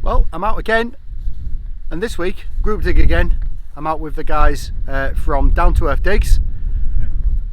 Well, I'm out again, and this week, group dig again. I'm out with the guys from Down to Earth Digs.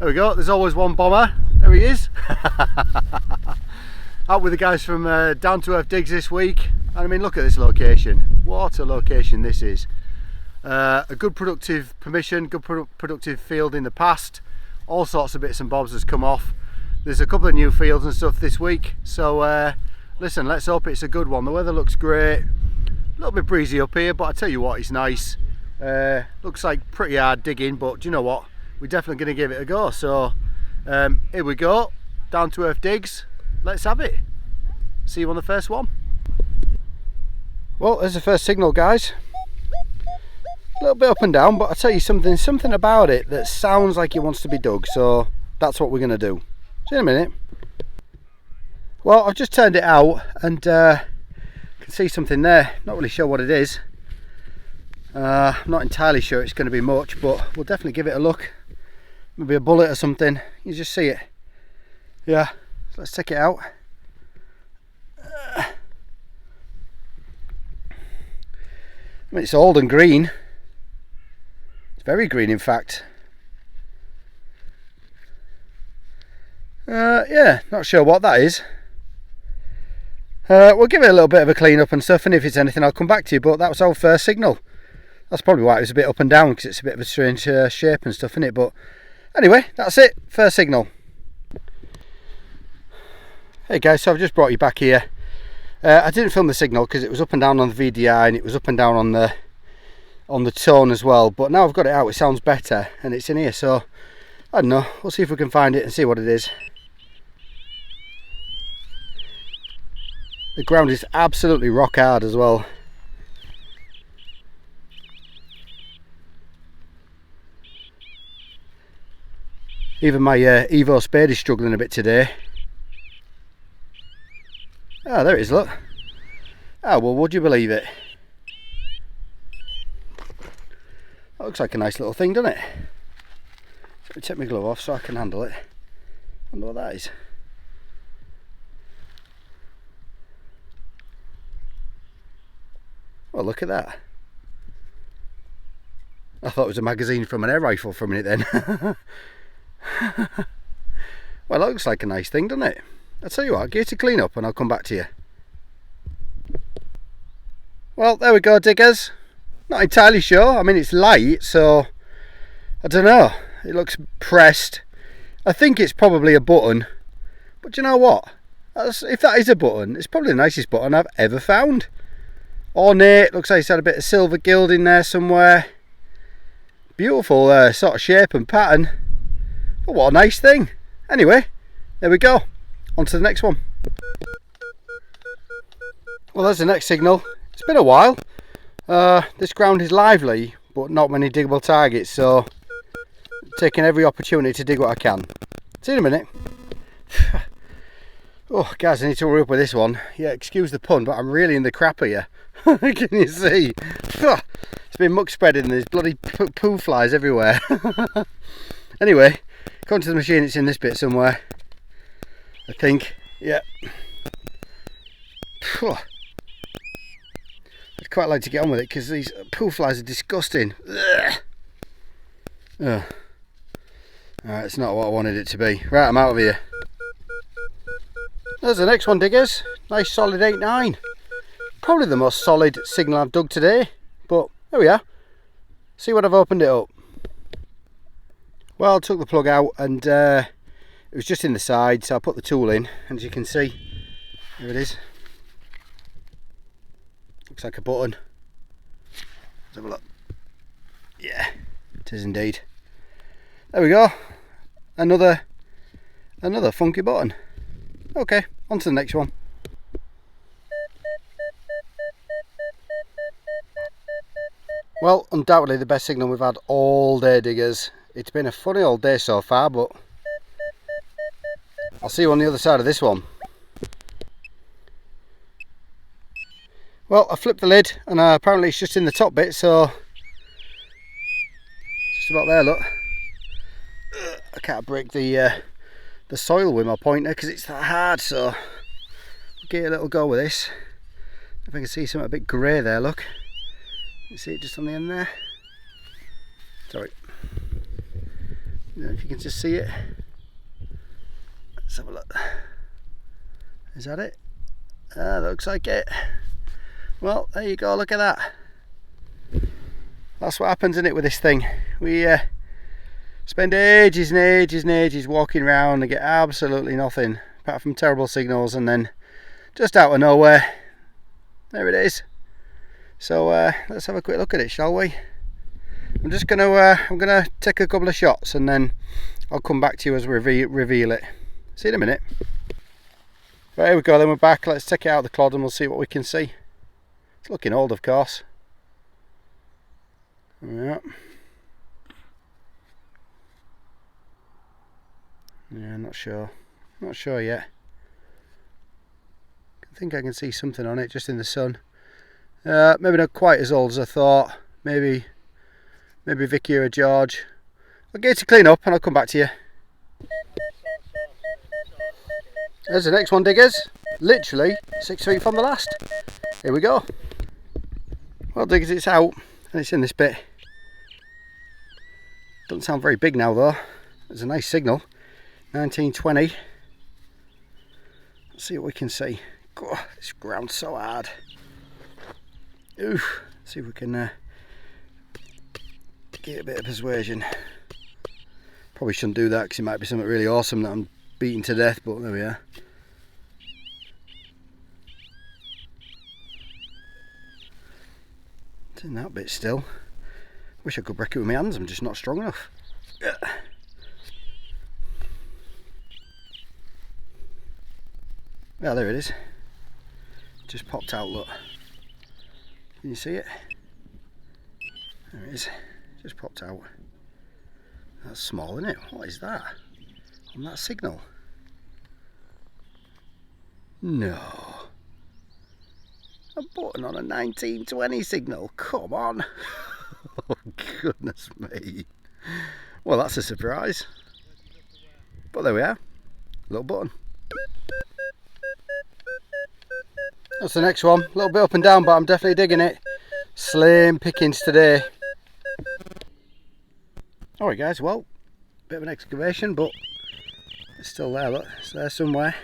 There we go, there's always one bomber. There he is. Out with the guys from Down to Earth Digs this week. And I mean, look at this location. What a location this is. A good productive permission, good productive field in the past. All sorts of bits and bobs has come off. There's a couple of new fields and stuff this week. So listen, let's hope it's a good one. The weather looks great. A little bit breezy up here, but I tell you what, it's nice. Looks like pretty hard digging, but do you know what? We're definitely going to give it a go. So here we go, Down to Earth Digs. Let's have it. See you on the first one. Well, there's the first signal, guys. A little bit up and down, but I tell you something about it that sounds like it wants to be dug. So that's what we're going to do. See you in a minute. Well, I've just turned it out and can see something there. Not really sure what it is. I'm not entirely sure it's going to be much, but we'll definitely give it a look. Maybe a bullet or something. You just see it. Yeah, so let's check it out. I mean, it's old and green. It's very green, in fact. Yeah, not sure what that is. We'll give it a little bit of a clean up and stuff, and if it's anything I'll come back to you, but that was our first signal. That's probably why it was a bit up and down, because it's a bit of a strange shape and stuff, isn't it? But anyway, that's it, first signal. Hey guys, so I've just brought you back here. I didn't film the signal because it was up and down on the VDI and it was up and down on the tone as well, but now I've got it out, it sounds better and it's in here, so I don't know, we'll see if we can find it and see what it is. The ground is absolutely rock hard as well. Even my Evo spade is struggling a bit today. Ah, there it is, look. Ah, well, would you believe it? That looks like a nice little thing, doesn't it? Let me take my glove off so I can handle it. I wonder what that is. Well, look at that. I thought it was a magazine from an air rifle for a minute then. Well, it looks like a nice thing, doesn't it? I'll tell you what, I'll get it to clean up and I'll come back to you. Well, there we go, diggers. Not entirely sure. I mean, it's light, so I don't know. It looks pressed. I think it's probably a button. But you know what? If that is a button, it's probably the nicest button I've ever found. Ornate, looks like it's had a bit of silver gild in there somewhere. Beautiful sort of shape and pattern. But what a nice thing. Anyway, there we go. On to the next one. Well, there's the next signal. It's been a while. This ground is lively, but not many diggable targets, so taking every opportunity to dig what I can. See you in a minute. Oh, guys, I need to hurry up with this one. Yeah, excuse the pun, but I'm really in the crap here. Can you see? It's been muck spreading and there's bloody poo flies everywhere. Anyway, according to the machine, it's in this bit somewhere, I think. Yeah. I'd quite like to get on with it because these poo flies are disgusting. Alright, it's not what I wanted it to be. Right, I'm out of here. There's the next one, diggers. Nice solid 8.9. Probably the most solid signal I've dug today, but there we are. See what I've opened it up. Well, I took the plug out and it was just in the side, so I put the tool in, and as you can see, here it is. Looks like a button. Let's have a look. Yeah, it is indeed. There we go. Another funky button. Okay, on to the next one. Well, undoubtedly the best signal we've had all day, diggers. It's been a funny old day so far, but I'll see you on the other side of this one. Well, I flipped the lid and apparently it's just in the top bit, so just about there, look. I can't break the soil with my pointer because it's that hard, so I'll give it a little go with this. If I can see something a bit grey there, look. You see it just on the end there? Sorry. If you can just see it. Let's have a look. Is that it? That looks like it. Well, there you go, look at that. That's what happens, isn't it, with this thing? We spend ages and ages and ages walking around and get absolutely nothing apart from terrible signals, and then just out of nowhere, there it is. So let's have a quick look at it, shall we? I'm just gonna take a couple of shots and then I'll come back to you as we reveal it. See you in a minute. Right, here we go, then we're back. Let's take it out of the clod and we'll see what we can see. It's looking old, of course. Yeah. Yeah, not sure. Not sure yet. I think I can see something on it just in the sun. Maybe not quite as old as I thought. Maybe Vicky or George. I'll get it to clean up and I'll come back to you. There's the next one, diggers. Literally 6 feet from the last. Here we go. Well, diggers, it's out and it's in this bit. Doesn't sound very big now though. There's a nice signal. 1920. Let's see what we can see. God, this ground's so hard. Oof. See if we can get a bit of persuasion. Probably shouldn't do that because it might be something really awesome that I'm beaten to death, but there we are. It's in that bit still. Wish I could break it with my hands, I'm just not strong enough. Yeah, there it is. Just popped out, look. Can you see it? There it is. Just popped out. That's small, isn't it? What is that? On that signal? No. A button on a 1920 signal. Come on. Oh, goodness me. Well, that's a surprise. But there we are. Little button. That's the next one. A little bit up and down, but I'm definitely digging it. Slim pickings today. Alright guys, well, bit of an excavation, but it's still there, look. It's there somewhere.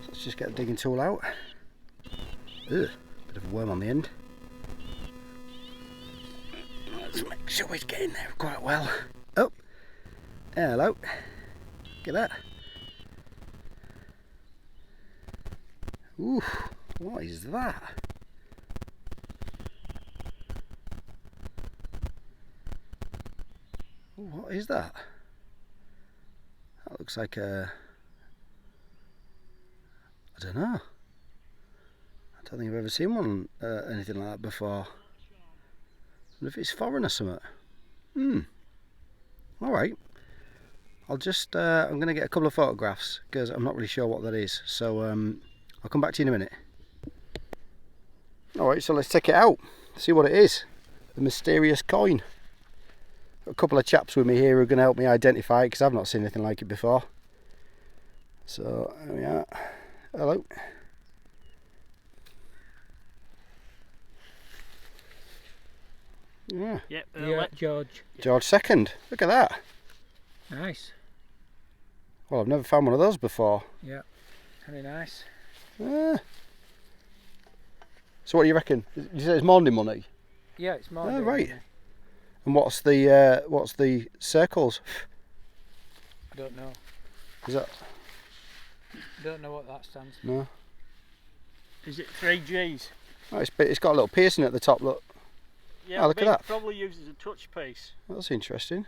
So let's just get the digging tool out. Ugh, bit of a worm on the end. Let's make sure he's getting there quite well. Oh, hello. Get that. Ooh, what is that? Ooh, what is that? That looks like a... I don't know. I don't think I've ever seen one, anything like that before. I wonder if it's foreign or something. Alright. I'll just, I'm going to get a couple of photographs because I'm not really sure what that is. So I'll come back to you in a minute. Alright, so let's take it out. See what it is. The mysterious coin. A couple of chaps with me here who are going to help me identify it because I've not seen anything like it before. So, there we are. Hello. Yeah. Yep, yeah, George. George second. Look at that. Nice. Well, I've never found one of those before. Yeah, very nice. Yeah. So what do you reckon? You say it's Monday money? Yeah, it's Monday. Oh, right. Money. And what's the circles? I don't know. Is that? I don't know what that stands for. No. Is it 3Gs? Oh, it's got a little piercing at the top. Look. Yeah, oh, look at that. Probably used as a touch piece. That's interesting.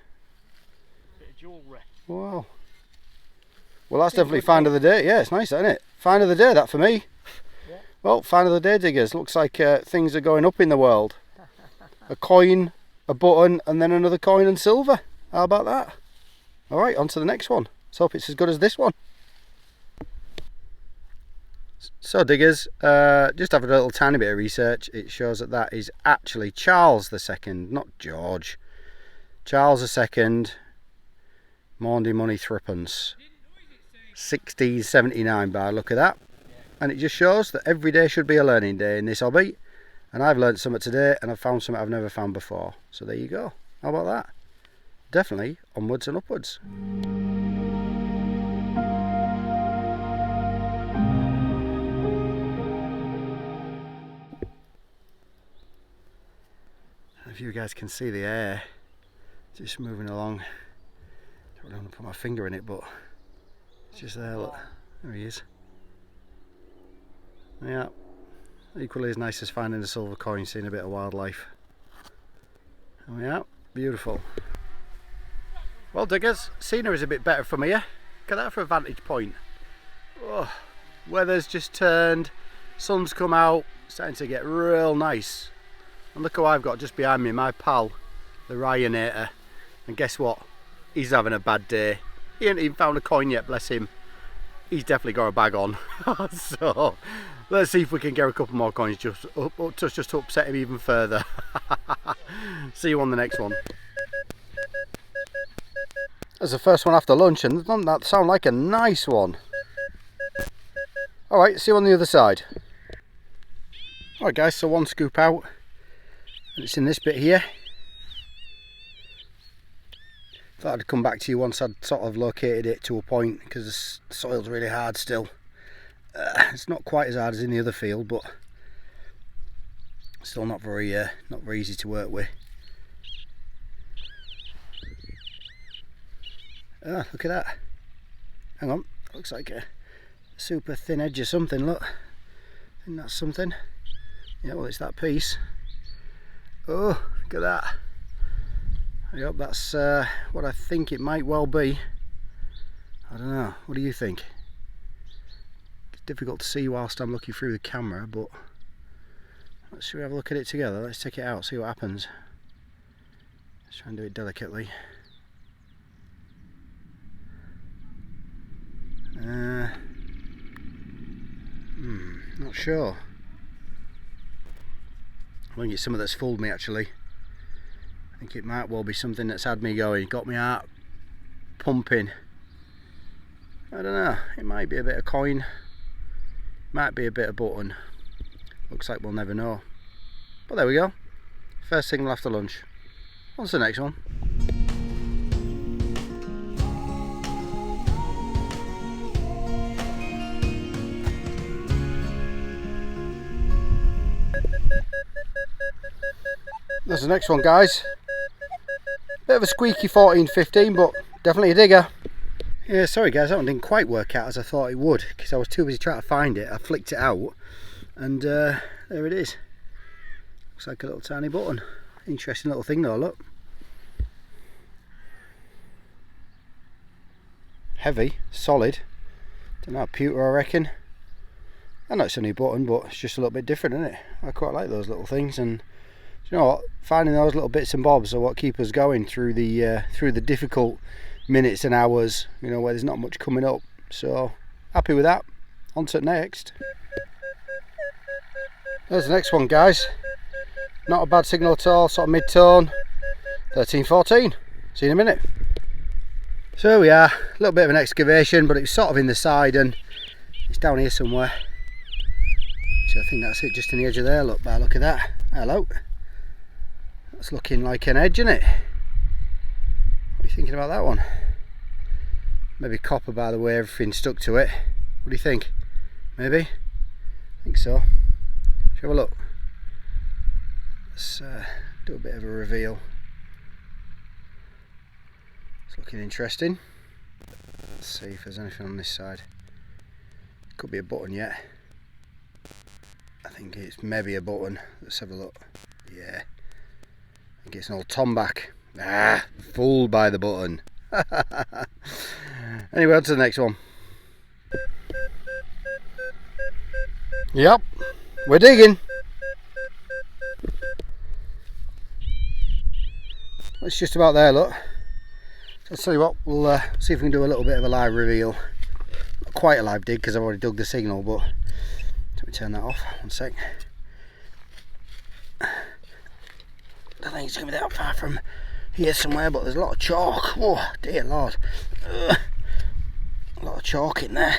Bit of jewellery. Wow. Well, that's definitely find of the day. Yeah, it's nice, isn't it? Find of the day, that for me. Yeah. Well, find of the day, diggers. Looks like things are going up in the world. A coin, a button, and then another coin and silver. How about that? All right, on to the next one. Let's hope it's as good as this one. So, diggers, just having a little tiny bit of research. It shows that that is actually Charles II, not George. Charles II, Maundy money threepence. 1679 by look at that. and it just shows that every day should be a learning day in this hobby, and I've learned something today and I've found something I've never found before. So there you go. How about that? Definitely onwards and upwards. If you guys can see the air just moving along, I don't want to put my finger in it, but it's just there. Look, there he is. Yeah, equally as nice as finding a silver coin, seeing a bit of wildlife. Oh yeah, beautiful. Well diggers, scenery's a bit better from here. Look at that for a vantage point. Oh, weather's just turned, sun's come out, starting to get real nice. And look who I've got just behind me, my pal, the Ryanator. And guess what? He's having a bad day. He ain't even found a coin yet, bless him. He's definitely got a bag on. So let's see if we can get a couple more coins just to upset him even further. See you on the next one. That's the first one after lunch, and doesn't that sound like a nice one? Alright, see you on the other side. Alright guys, so one scoop out. And it's in this bit here. Thought I'd come back to you once I'd sort of located it to a point, because the soil's really hard still. It's not quite as hard as in the other field, but still not very easy to work with. Ah, look at that. Hang on, looks like a super thin edge or something, look. I think that's something. Yeah, well, it's that piece. Oh, look at that. I hope that's what I think it might well be. I don't know, what do you think? It's difficult to see whilst I'm looking through the camera, but let's have a look at it together. Let's take it out, see what happens. Let's try and do it delicately. Not sure. I think it's something that's fooled me actually. I think it might well be something that's had me going, got my heart pumping. I don't know, it might be a bit of coin, might be a bit of button. Looks like we'll never know. But there we go. First signal after lunch. On to the next one. There's the next one, guys. Bit of a squeaky 14-15, but definitely a digger. Yeah, sorry guys, that one didn't quite work out as I thought it would, because I was too busy trying to find it. I flicked it out, and there it is. Looks like a little tiny button. Interesting little thing though, look. Heavy, solid. Don't know, pewter I reckon. I know it's only a button, but it's just a little bit different, isn't it? I quite like those little things, and you know what? Finding those little bits and bobs are what keep us going through the difficult minutes and hours. You know, where there's not much coming up. So happy with that. On to the next. There's the next one, guys. Not a bad signal at all. Sort of mid-tone. 13-14. See you in a minute. So here we are. A little bit of an excavation, but it's sort of in the side, and it's down here somewhere. So I think that's it, just in the edge of there. Look, by look at that. Hello. That's looking like an edge, isn't it? What are you thinking about that one? Maybe copper by the way everything's stuck to it. What do you think? Maybe? I think so. Let's have a look. Let's do a bit of a reveal. It's looking interesting. Let's see if there's anything on this side. Could be a button yet. I think it's maybe a button. Let's have a look. Yeah. I think it's an old tomback. Ah, fooled by the button. Anyway, on to the next one. Yep, we're digging. It's just about there, look. So I'll tell you what, we'll see if we can do a little bit of a live reveal. Not quite a live dig because I've already dug the signal, but let me turn that off. One sec. I don't think it's going to be that far from here somewhere, but there's a lot of chalk. Oh dear Lord. A lot of chalk in there.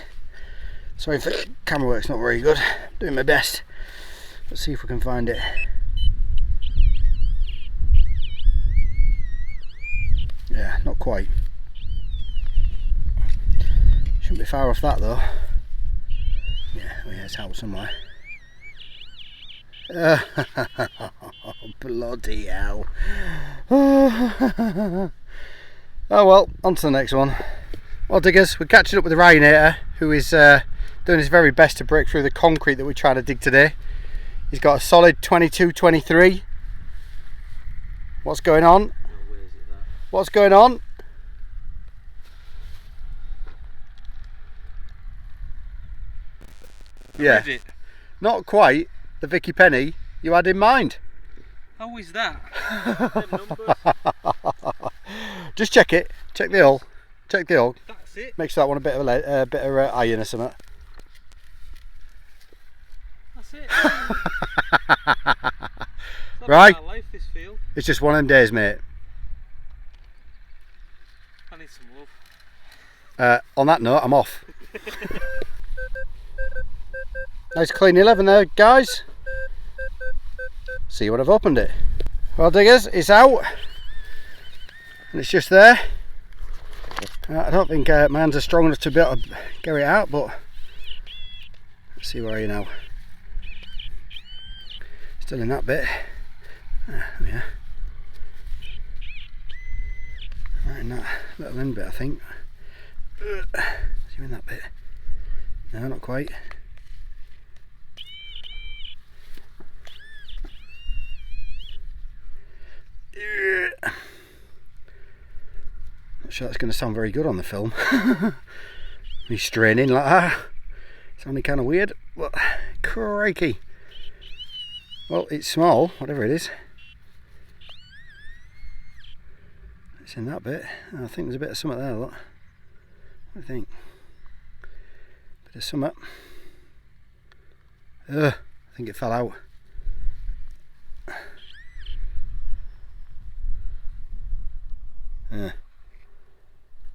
Sorry if the camera work's not very good. Doing my best. Let's see if we can find it. Yeah, not quite. Shouldn't be far off that though. Yeah, oh yeah, it's out somewhere. Oh, bloody hell. Oh well, on to the next one. Well diggers, we're catching up with the Ryanator, who is doing his very best to break through the concrete that we're trying to dig today. He's got a solid 22-23. What's going on? What's going on? Yeah, not quite the Vicky penny you had in mind. How is that? Just check it. Check the hull. Check the hull. That's it. Makes that one a bit of iron or something. That's it. Right. Life, this field. It's just one of them days, mate. I need some love. On that note, I'm off. Nice clean 11 there, guys. See when I've opened it. Well diggers, it's out. And it's just there. I don't think my hands are strong enough to be able to get it out, but let's see where are you now. Still in that bit. Yeah. Right in that little end bit, I think. Is you in that bit? No, not quite. Not sure that's going to sound very good on the film. Me straining like that. Sounding kind of weird, but crikey. Well, it's small, whatever it is. It's in that bit. I think there's a bit of something there, look. What do you think? Bit of something. I think it fell out.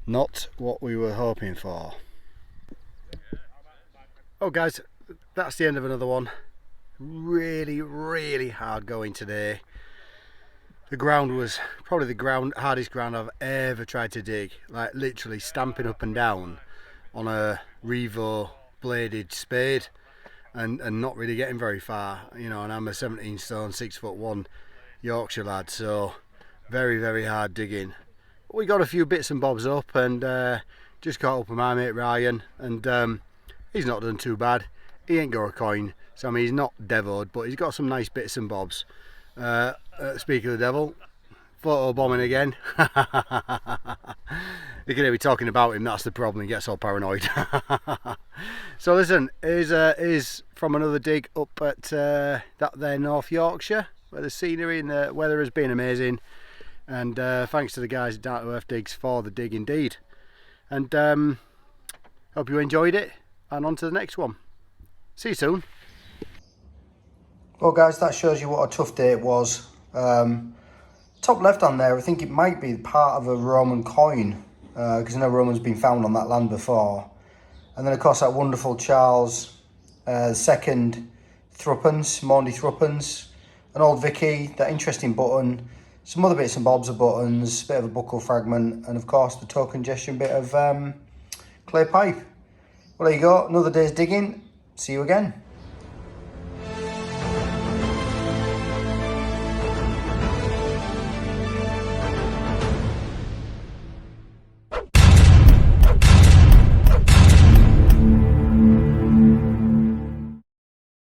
Not what we were hoping for. Oh guys, that's the end of another one. Really hard going today. The ground was probably the hardest ground I've ever tried to dig. Like literally stamping up and down on a Revo bladed spade and not really getting very far. You know, and I'm a 17 stone, 6'1" Yorkshire lad, so very hard digging. We got a few bits and bobs up and just caught up with my mate Ryan, and he's not done too bad. He ain't got a coin, so I mean he's not devoed, but he's got some nice bits and bobs. Speak of the devil, photo bombing again. You can hear me talking about him, that's the problem, he gets all paranoid. So listen, here's from another dig up at that there North Yorkshire, where the scenery and the weather has been amazing. And thanks to the guys at Down to Earth Digs for the dig indeed. And hope you enjoyed it, and on to the next one. See you soon. Well guys, that shows you what a tough day it was. Top left hand there, I think it might be part of a Roman coin, because I know Roman's been found on that land before. And then of course that wonderful Charles II threepence, Maundy threepence, an old Vicky, that interesting button, some other bits and bobs of buttons, bit of a buckle fragment, and of course the token gesture bit of clay pipe. Well there you go, another day's digging. See you again.